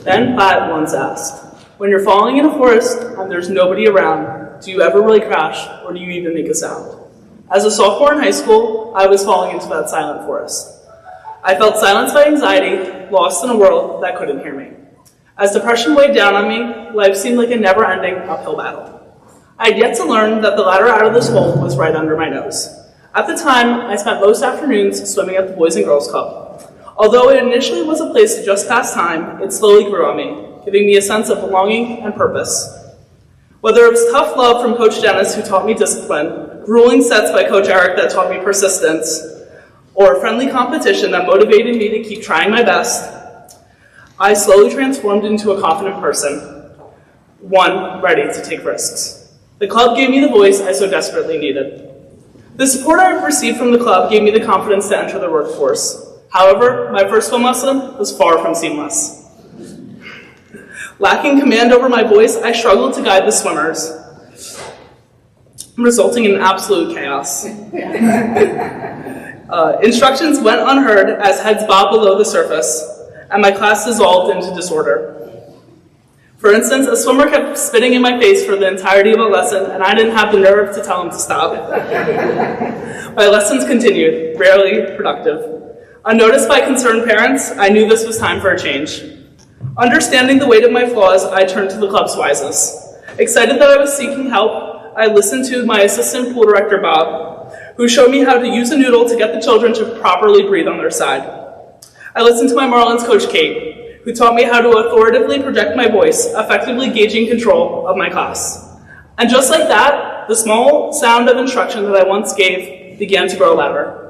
Ben Platt once asked, when you're falling in a forest and there's nobody around, do you ever really crash or do you even make a sound? As a sophomore in high school, I was falling into that silent forest. I felt silenced by anxiety, lost in a world that couldn't hear me. As depression weighed down on me, life seemed like a never-ending uphill battle. I had yet to learn that the ladder out of this hole was right under my nose. At the time, I spent most afternoons swimming at the Boys and Girls Club. Although it initially was a place to just pass time, it slowly grew on me, giving me a sense of belonging and purpose. Whether it was tough love from Coach Dennis, who taught me discipline, grueling sets by Coach Eric that taught me persistence, or friendly competition that motivated me to keep trying my best, I slowly transformed into a confident person, one ready to take risks. The club gave me the voice I so desperately needed. The support I received from the club gave me the confidence to enter the workforce. However, my first swim lesson was far from seamless. Lacking command over my voice, I struggled to guide the swimmers, resulting in absolute chaos. Instructions went unheard as heads bobbed below the surface, and my class dissolved into disorder. For instance, a swimmer kept spitting in my face for the entirety of a lesson, and I didn't have the nerve to tell him to stop. My lessons continued, rarely productive. Unnoticed by concerned parents, I knew this was time for a change. Understanding the weight of my flaws, I turned to the club's wisest. Excited that I was seeking help, I listened to my assistant pool director, Bob, who showed me how to use a noodle to get the children to properly breathe on their side. I listened to my Marlins coach, Kate, who taught me how to authoritatively project my voice, effectively gauging control of my class. And just like that, the small sound of instruction that I once gave began to grow louder.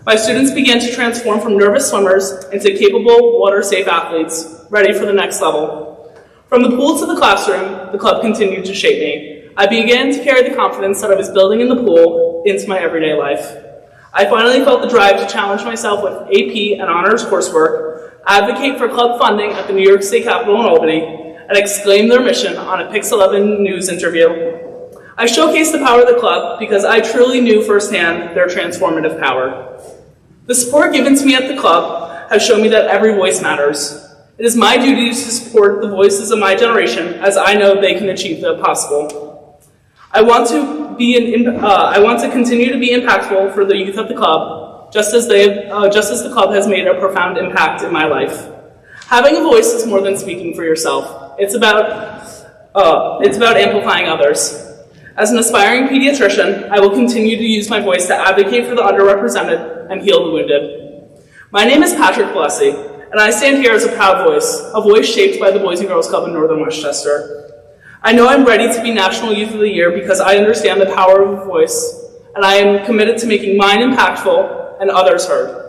My students began to transform from nervous swimmers into capable, water-safe athletes, ready for the next level. From the pool to the classroom, the club continued to shape me. I began to carry the confidence that I was building in the pool into my everyday life. I finally felt the drive to challenge myself with AP and honors coursework, advocate for club funding at the New York State Capitol in Albany, and exclaim their mission on a Pix 11 news interview. I showcased the power of the club because I truly knew firsthand their transformative power. The support given to me at the club has shown me that every voice matters. It is my duty to support the voices of my generation, as I know they can achieve the impossible. I want to continue to be impactful for the youth of the club, just as the club has made a profound impact in my life. Having a voice is more than speaking for yourself. It's about amplifying others. As an aspiring pediatrician, I will continue to use my voice to advocate for the underrepresented and heal the wounded. My name is Patrick Polese, and I stand here as a proud voice, a voice shaped by the Boys and Girls Club in Northern Westchester. I know I'm ready to be National Youth of the Year because I understand the power of a voice, and I am committed to making mine impactful and others heard.